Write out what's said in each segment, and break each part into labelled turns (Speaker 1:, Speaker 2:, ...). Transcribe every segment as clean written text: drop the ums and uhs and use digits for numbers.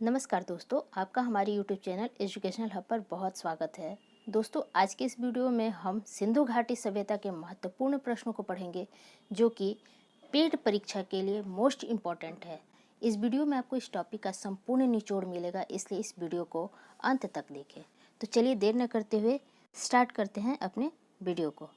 Speaker 1: नमस्कार दोस्तों, आपका हमारे YouTube चैनल एजुकेशनल हब पर बहुत स्वागत है। दोस्तों, आज के इस वीडियो में हम सिंधु घाटी सभ्यता के महत्वपूर्ण प्रश्नों को पढ़ेंगे, जो कि पेड परीक्षा के लिए मोस्ट इम्पॉर्टेंट है। इस वीडियो में आपको इस टॉपिक का संपूर्ण निचोड़ मिलेगा, इसलिए इस वीडियो को अंत तक देखें। तो चलिए देर न करते हुए स्टार्ट करते हैं अपने वीडियो को।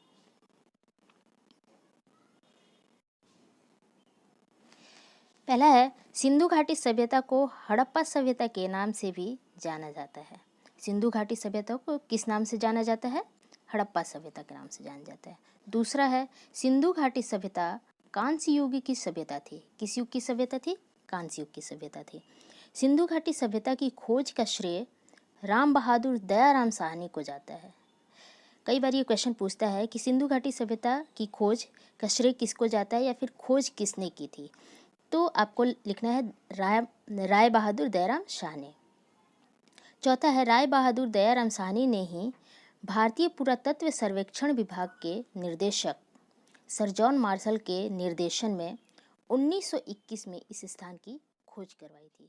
Speaker 1: पहला है, सिंधु घाटी सभ्यता को हड़प्पा सभ्यता के नाम से भी जाना जाता है। सिंधु घाटी सभ्यता को किस नाम से जाना जाता है? हड़प्पा सभ्यता के नाम से जाना जाता है। दूसरा है, सिंधु घाटी सभ्यता कांस्य युग की सभ्यता थी। किस युग की सभ्यता थी? कांस्य युग की सभ्यता थी। सिंधु घाटी सभ्यता की खोज का श्रेय राम बहादुर दयाराम साहनी को जाता है। कई बार ये क्वेश्चन पूछता है कि सिंधु घाटी सभ्यता की खोज का श्रेय किसको जाता है या फिर खोज किसने की थी। तो आपको लिखना है राय बहादुर दयाराम साहनी। चौथा है, राय बहादुर दयाराम साहनी ने ही भारतीय पुरातत्व सर्वेक्षण विभाग के निर्देशक सर जॉन मार्शल के निर्देशन में 1921 में इस स्थान की खोज करवाई थी।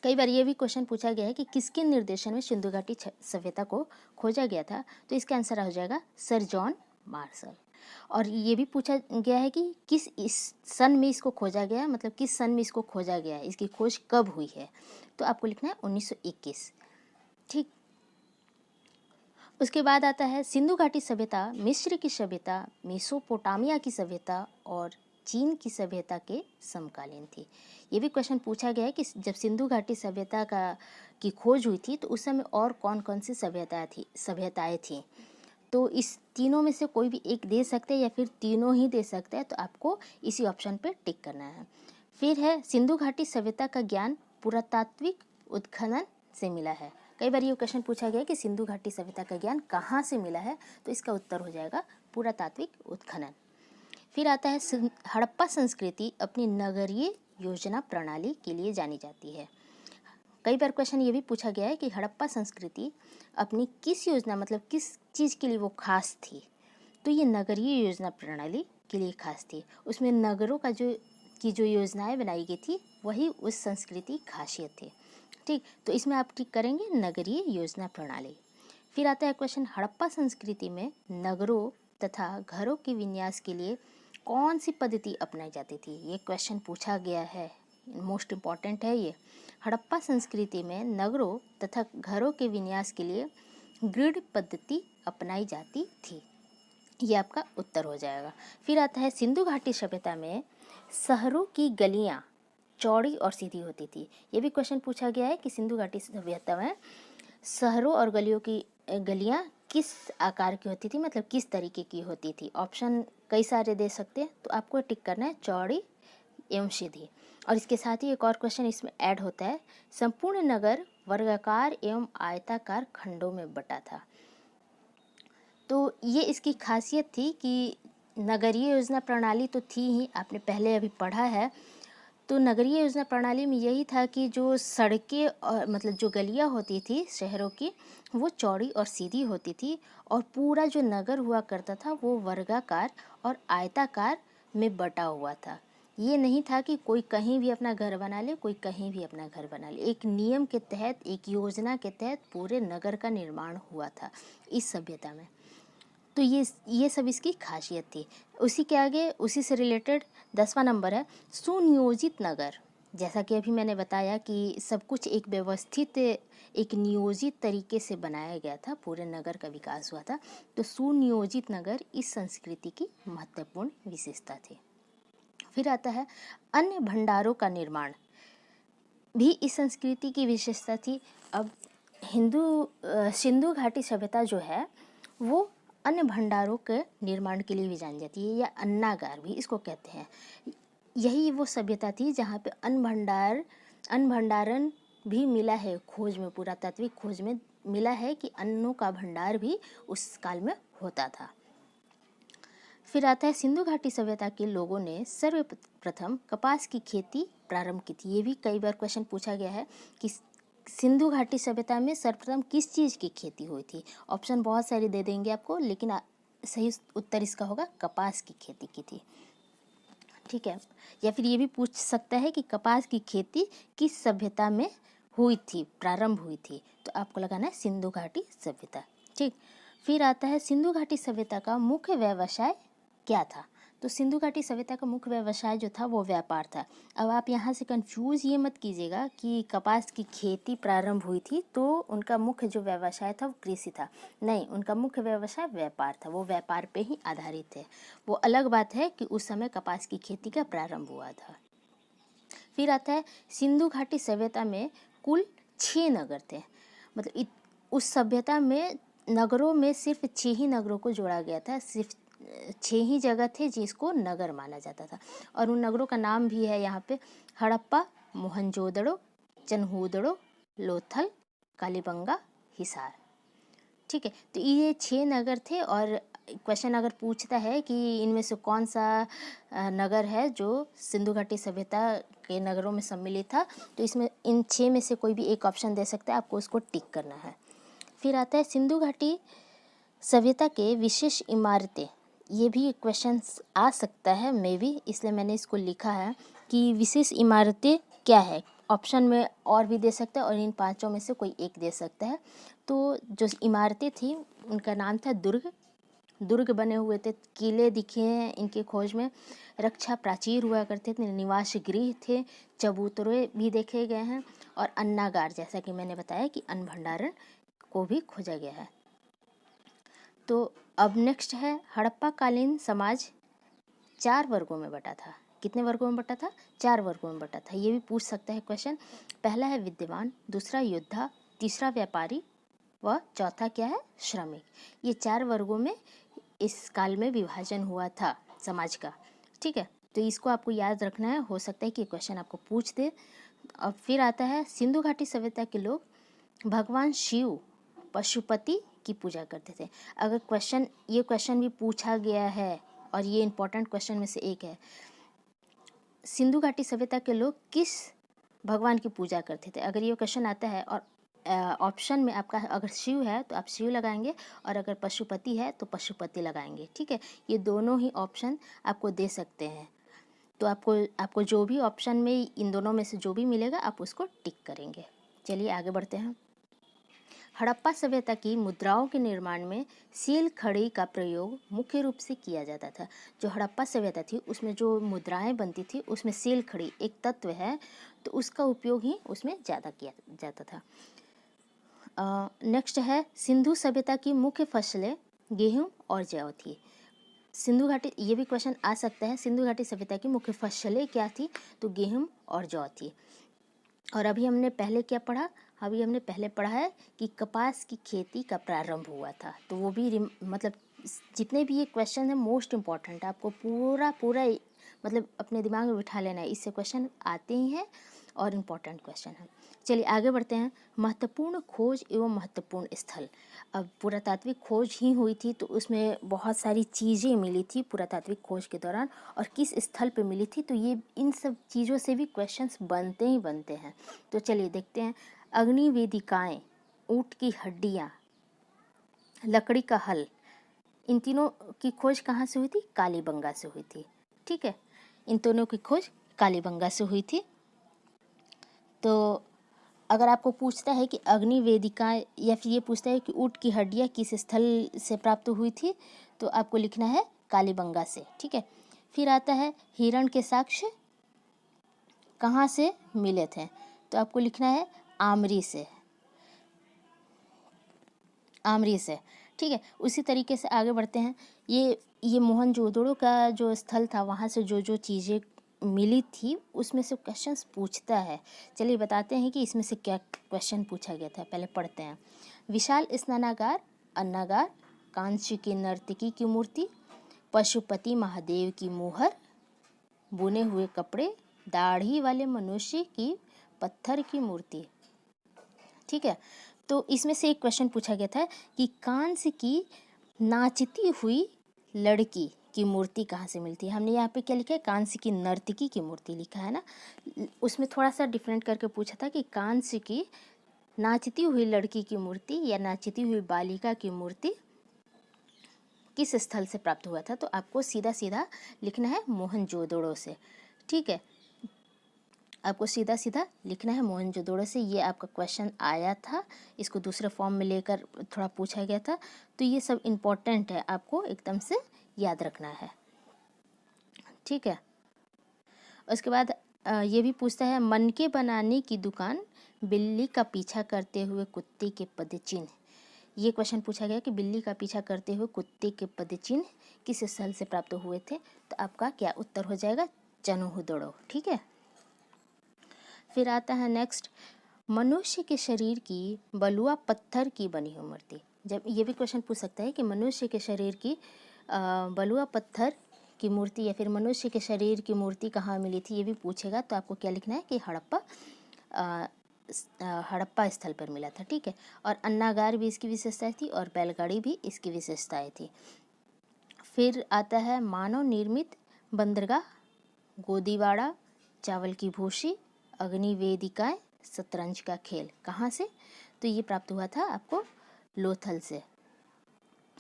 Speaker 1: कई बार ये भी क्वेश्चन पूछा गया है कि किसके निर्देशन में सिंधु घाटी सभ्यता को खोजा गया था। तो इसका आंसर हो जाएगा सर जॉन मार्शल। और ये भी पूछा गया है कि किस इस सन में इसको खोजा गया, मतलब किस सन में इसको खोजा गया है, इसकी खोज कब हुई है। तो आपको लिखना है 1921। ठीक। उसके बाद आता है, सिंधु घाटी सभ्यता मिस्र की सभ्यता, मेसोपोटामिया की सभ्यता और चीन की सभ्यता के समकालीन थी। ये भी क्वेश्चन पूछा गया है कि जब सिंधु घाटी सभ्यता की खोज हुई थी तो उस समय और कौन कौन सी सभ्यताएं थी। तो इस तीनों में से कोई भी एक दे सकते हैं या फिर तीनों ही दे सकते हैं, तो आपको इसी ऑप्शन पे टिक करना है। फिर है, सिंधु घाटी सभ्यता का ज्ञान पुरातात्विक उत्खनन से मिला है। कई बार ये क्वेश्चन पूछा गया कि सिंधु घाटी सभ्यता का ज्ञान कहाँ से मिला है, तो इसका उत्तर हो जाएगा पुरातात्विक उत्खनन। फिर आता है, हड़प्पा संस्कृति अपनी नगरीय योजना प्रणाली के लिए जानी जाती है। कई बार क्वेश्चन ये भी पूछा गया है कि हड़प्पा संस्कृति अपनी किस योजना, मतलब किस चीज़ के लिए वो खास थी। तो ये नगरीय योजना प्रणाली के लिए खास थी। उसमें नगरों का जो योजनाएं बनाई गई थी वही उस संस्कृति खासियत थी। ठीक, तो इसमें आप टिक करेंगे नगरीय योजना प्रणाली। फिर आता है क्वेश्चन, हड़प्पा संस्कृति में नगरों तथा घरों के विन्यास के लिए कौन सी पद्धति अपनाई जाती थी। ये क्वेश्चन पूछा गया है, मोस्ट इम्पॉर्टेंट है ये। हड़प्पा संस्कृति में नगरों तथा घरों के विन्यास के लिए ग्रिड पद्धति अपनाई जाती थी। ये आपका उत्तर हो जाएगा। फिर आता है, सिंधु घाटी सभ्यता में शहरों की गलियाँ चौड़ी और सीधी होती थी। ये भी क्वेश्चन पूछा गया है कि सिंधु घाटी सभ्यता में शहरों और गलियाँ किस आकार की होती थी, मतलब किस तरीके की होती थी। ऑप्शन कई सारे दे सकते हैं, तो आपको टिक करना है चौड़ी एवं सीधी। और इसके साथ ही एक और क्वेश्चन इसमें ऐड होता है, संपूर्ण नगर वर्गाकार एवं आयताकार खंडों में बटा था। तो ये इसकी खासियत थी कि नगरीय योजना प्रणाली तो थी ही, आपने पहले अभी पढ़ा है। तो नगरीय योजना प्रणाली में यही था कि जो सड़कें और मतलब जो गलियां होती थी शहरों की, वो चौड़ी और सीधी होती थी, और पूरा जो नगर हुआ करता था वो वर्गाकार और आयताकार में बटा हुआ था। ये नहीं था कि कोई कहीं भी अपना घर बना ले, कोई कहीं भी अपना घर बना ले। एक नियम के तहत, एक योजना के तहत पूरे नगर का निर्माण हुआ था इस सभ्यता में। तो ये सब इसकी खासियत थी। उसी के आगे, उसी से रिलेटेड 10वां नंबर है, सुनियोजित नगर। जैसा कि अभी मैंने बताया कि सब कुछ एक व्यवस्थित, एक नियोजित तरीके से बनाया गया था, पूरे नगर का विकास हुआ था। तो सुनियोजित नगर इस संस्कृति की महत्वपूर्ण विशेषता थी। फिर आता है, अन्य भंडारों का निर्माण भी इस संस्कृति की विशेषता थी। अब सिंधु घाटी सभ्यता जो है वो अन्य भंडारों के निर्माण के लिए भी जानी जाती है, या अन्नागार भी इसको कहते हैं। यही वो सभ्यता थी जहाँ पे अन्न भंडारण भी मिला है खोज में, पुरातात्विक खोज में मिला है कि अन्नों का भंडार भी उस काल में होता था। फिर आता है, सिंधु घाटी सभ्यता के लोगों ने सर्वप्रथम कपास की खेती प्रारंभ की थी। ये भी कई बार क्वेश्चन पूछा गया है कि सिंधु घाटी सभ्यता में सर्वप्रथम किस चीज़ की खेती हुई थी। ऑप्शन बहुत सारे दे देंगे आपको, लेकिन सही उत्तर इसका होगा कपास की खेती की थी। ठीक है। या फिर ये भी पूछ सकता है कि कपास की खेती किस सभ्यता में हुई थी, प्रारंभ हुई थी, तो आपको लगाना है सिंधु घाटी सभ्यता। ठीक, फिर आता है सिंधु घाटी सभ्यता का मुख्य व्यवसाय क्या था। तो सिंधु घाटी सभ्यता का मुख्य व्यवसाय जो था वो व्यापार था। अब आप यहाँ से कंफ्यूज ये मत कीजिएगा कि कपास की खेती प्रारंभ हुई थी तो उनका मुख्य जो व्यवसाय था वो कृषि था। नहीं, उनका मुख्य व्यवसाय व्यापार था, वो व्यापार पे ही आधारित थे। वो अलग बात है कि उस समय कपास की खेती का प्रारंभ हुआ था। फिर आता है सिंधु घाटी सभ्यता में कुल 6 नगर थे। मतलब उस सभ्यता में नगरों में सिर्फ 6 ही नगरों को जोड़ा गया था, सिर्फ 6 ही जगह थे जिसको नगर माना जाता था। और उन नगरों का नाम भी है यहाँ पे हड़प्पा, मोहनजोदड़ो, चनहूदड़ो, लोथल, कालीबंगा, हिसार। ठीक है, तो ये 6 नगर थे। और क्वेश्चन अगर पूछता है कि इनमें से कौन सा नगर है जो सिंधु घाटी सभ्यता के नगरों में सम्मिलित था, तो इसमें इन 6 में से कोई भी एक ऑप्शन दे सकता है, आपको उसको टिक करना है। फिर आता है सिंधु घाटी सभ्यता के विशेष इमारतें। ये भी क्वेश्चन आ सकता है मे बी, इसलिए मैंने इसको लिखा है कि विशेष इमारतें क्या है। ऑप्शन में और भी दे सकता है और इन 5 में से कोई एक दे सकता है। तो जो इमारतें थी उनका नाम था दुर्ग बने हुए थे, किले दिखे हैं इनके खोज में, रक्षा प्राचीर हुआ करते थे, निवास गृह थे, चबूतरे भी देखे गए हैं और अन्नागार, जैसा कि मैंने बताया कि अन्न भंडारण को भी खोजा गया है। तो अब नेक्स्ट है हड़प्पा कालीन समाज 4 वर्गों में बटा था। कितने वर्गों में बटा था? 4 वर्गों में बटा था। ये भी पूछ सकता है क्वेश्चन। पहला है विद्वान, दूसरा योद्धा, तीसरा व्यापारी व चौथा क्या है? श्रमिक। ये 4 वर्गों में इस काल में विभाजन हुआ था समाज का। ठीक है, तो इसको आपको याद रखना है, हो सकता है कि क्वेश्चन आपको पूछ दे। अब फिर आता है सिंधु घाटी सभ्यता के लोग भगवान शिव पशुपति की पूजा करते थे। अगर ये क्वेश्चन भी पूछा गया है और ये इंपॉर्टेंट क्वेश्चन में से एक है, सिंधु घाटी सभ्यता के लोग किस भगवान की पूजा करते थे। अगर ये क्वेश्चन आता है और ऑप्शन में आपका अगर शिव है तो आप शिव लगाएंगे और अगर पशुपति है तो पशुपति लगाएंगे। ठीक है, ये दोनों ही ऑप्शन आपको दे सकते हैं। तो आपको जो भी ऑप्शन में इन दोनों में से जो भी मिलेगा आप उसको टिक करेंगे। चलिए आगे बढ़ते हैं। हड़प्पा सभ्यता की मुद्राओं के निर्माण में सील खड़ी का प्रयोग मुख्य रूप से किया जाता था। जो हड़प्पा सभ्यता थी उसमें जो मुद्राएं बनती थी उसमें सील खड़ी एक तत्व है, तो उसका उपयोग ही उसमें ज़्यादा किया जाता था। नेक्स्ट है सिंधु सभ्यता की मुख्य फसलें गेहूं और जौ थी। सिंधु घाटी, ये भी क्वेश्चन आ सकता है, सिंधु घाटी सभ्यता की मुख्य फसलें क्या थी? तो गेहूं और जौ थी। और अभी हमने पहले क्या पढ़ा? अभी हमने पहले पढ़ा है कि कपास की खेती का प्रारंभ हुआ था। तो वो भी मतलब जितने भी ये क्वेश्चन है मोस्ट इम्पॉर्टेंट, आपको पूरा मतलब अपने दिमाग में बिठा लेना है, इससे क्वेश्चन आते ही हैं और इम्पॉर्टेंट क्वेश्चन है। चलिए आगे बढ़ते हैं। महत्वपूर्ण खोज एवं महत्वपूर्ण स्थल। अब पुरातात्विक खोज ही हुई थी तो उसमें बहुत सारी चीज़ें मिली थी पुरातात्विक खोज के दौरान, और किस स्थल पे मिली थी, तो ये इन सब चीज़ों से भी क्वेश्चंस बनते ही बनते हैं। तो चलिए देखते हैं। अग्नि वेदिकाएँ, ऊँट की हड्डियाँ, लकड़ी का हल, इन तीनों की खोज कहाँ से हुई थी? कालीबंगा से हुई थी। ठीक है, इन दोनों की खोज कालीबंगा से हुई थी। तो अगर आपको पूछता है कि अग्नि वेदिका या फिर ये पूछता है कि ऊँट की हड्डियाँ किस स्थल से प्राप्त हुई थी, तो आपको लिखना है कालीबंगा से। ठीक है, फिर आता है हिरण के साक्ष्य कहाँ से मिले थे, तो आपको लिखना है आमरी से। ठीक है, उसी तरीके से आगे बढ़ते हैं। ये मोहनजोदड़ो का जो स्थल था वहाँ से जो चीज़ें मिली थी उसमें से क्वेश्चंस पूछता है। चलिए बताते हैं कि इसमें से क्या क्वेश्चन पूछा गया था, पहले पढ़ते हैं। विशाल स्नानागार, अन्नागार, कांस्य की नर्तकी की मूर्ति, पशुपति महादेव की मुहर, बुने हुए कपड़े, दाढ़ी वाले मनुष्य की पत्थर की मूर्ति। ठीक है, तो इसमें से एक क्वेश्चन पूछा गया था कि कांस्य की नाचती हुई लड़की की मूर्ति कहाँ से मिलती है। हमने यहाँ पे क्या लिखा है? कांस्य की नर्तकी की मूर्ति लिखा है ना। उसमें थोड़ा सा डिफरेंट करके पूछा था कि कांस्य की नाचती हुई लड़की की मूर्ति या नाचती हुई बालिका की मूर्ति किस स्थल से प्राप्त हुआ था, तो आपको सीधा सीधा लिखना है मोहनजोदड़ो से। ठीक है, आपको सीधा सीधा लिखना है मोहनजोदड़ो से। ये आपका क्वेश्चन आया था, इसको दूसरे फॉर्म में लेकर थोड़ा पूछा गया था, तो ये सब इम्पोर्टेंट है, आपको एकदम से याद रखना है। ठीक है, उसके बाद ये भी पूछता है, मन के बनाने की दुकान, बिल्ली का पीछा करते हुए कुत्ते के पदचिन्ह। ये क्वेश्चन पूछा गया कि बिल्ली का पीछा करते हुए कुत्ते के पदचिन्ह किस स्थल से प्राप्त हुए थे, तो आपका क्या उत्तर हो जाएगा, चनहुदड़ो। ठीक है, फिर आता है नेक्स्ट, मनुष्य के शरीर की बलुआ पत्थर की बनी हुई मूर्ति। जब ये भी क्वेश्चन पूछ सकता है कि मनुष्य के शरीर की बलुआ पत्थर की मूर्ति या फिर मनुष्य के शरीर की मूर्ति कहाँ मिली थी, ये भी पूछेगा, तो आपको क्या लिखना है कि हड़प्पा स्थल पर मिला था। ठीक है, और अन्नागार भी इसकी विशेषताएं थी और बैलगाड़ी भी इसकी विशेषताएं थी। फिर आता है मानव निर्मित बंदरगाह, गोदीवाड़ा, चावल की भूसी, अग्नि वेदिकाएँ, शतरंज का खेल, कहाँ से, तो ये प्राप्त हुआ था आपको लोथल से।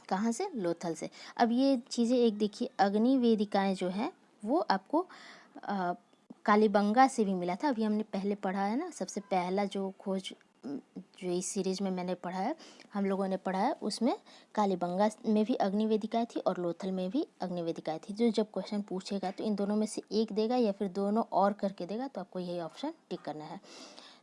Speaker 1: कहाँ से, लोथल से। अब ये चीज़ें एक देखिए, अग्नि वेदिकाएँ जो है वो आपको कालीबंगा से भी मिला था। अभी हमने पहले पढ़ा है ना, सबसे पहला जो खोज जो इस सीरीज़ में मैंने पढ़ा है, हम लोगों ने पढ़ा है, उसमें कालीबंगा में भी अग्नि वेदिकाएँ थी और लोथल में भी अग्नि वेदिकाएँ थी। जो जब क्वेश्चन पूछेगा तो इन दोनों में से एक देगा या फिर दोनों और करके देगा, तो आपको यही ऑप्शन टिक करना है।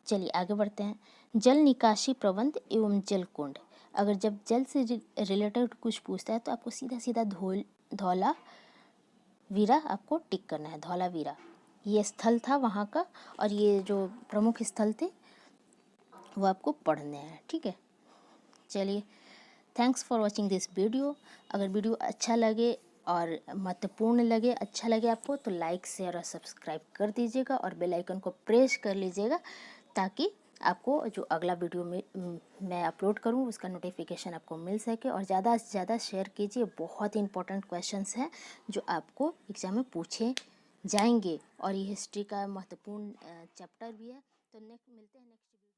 Speaker 1: चलिए आगे बढ़ते हैं। जल निकासी प्रबंध एवं जल कुंड। अगर जब जल से रिलेटेड कुछ पूछता है तो आपको सीधा सीधा धौला वीरा आपको टिक करना है। धौला वीरा ये स्थल था वहाँ का, और ये जो प्रमुख स्थल थे वो आपको पढ़ने हैं। ठीक है, चलिए, thanks for watching this video. अगर वीडियो अच्छा लगे और महत्वपूर्ण लगे, अच्छा लगे आपको, तो लाइक शेयर और सब्सक्राइब कर दीजिएगा और बेल आइकन को प्रेस कर लीजिएगा, ताकि आपको जो अगला वीडियो में मैं अपलोड करूं उसका नोटिफिकेशन आपको मिल सके। और ज़्यादा से ज़्यादा शेयर कीजिए, बहुत ही इंपॉर्टेंट क्वेश्चंस हैं जो आपको एग्ज़ाम में पूछे जाएंगे, और ये हिस्ट्री का महत्वपूर्ण चैप्टर भी है। तो नेक्स्ट मिलते हैं नेक्स्ट